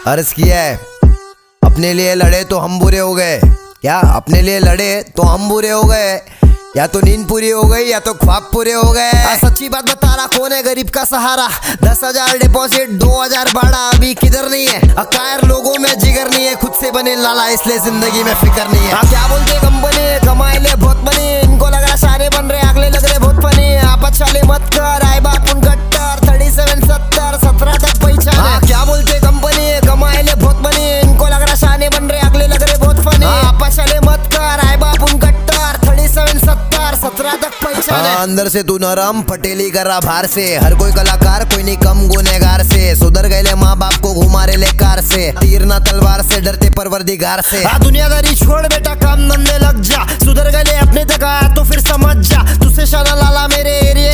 अर्ज किया है, अपने लिए लड़े तो हम बुरे हो गए। क्या अपने लिए लड़े तो हम बुरे हो गए? या तो नींद पूरी हो गई या तो ख्वाब पूरे हो गए। सच्ची बात बता रहा, कौन है गरीब का सहारा? 10,000 डिपॉजिट 2,000 भाड़ा, अभी किधर नहीं है। अकायर लोगों में जिगर नहीं है, खुद से बने लाला इसलिए जिंदगी में फिक्र नहीं है। क्या बोलते कंपनी कमाए ले बहुत बनी, इनको लग रहा सारे बन रहे, अगले लग रहे बहुत फनी। आप अच्छाले मत कर, आए बाप उन गट्टर 37 70 17 तक पहचान। क्या बोलते कंपनी कमाए ले बहुत बनी, इनको लग रहा शाने बन रहे, अगले लग रहे बहुत फनी। आप अच्छाले मत कर, आए बाप उन गट्टर 37 70 17 तक पहचान। अंदर से तू नरम पटेली कर रहा बाहर से, हर कोई कलाकार कोई नहीं कम गुनेगार से। सुधर गए माँ बाप को घुमा रहे ले कार से, तीर ना तलवार से डरते परवरदिगार से। दुनियादारी छोड़ बेटा काम धंधे लग जा, सुधर गए अपने तक आया तो फिर समझ जा। तुझसे शाना लाला मेरे एरिया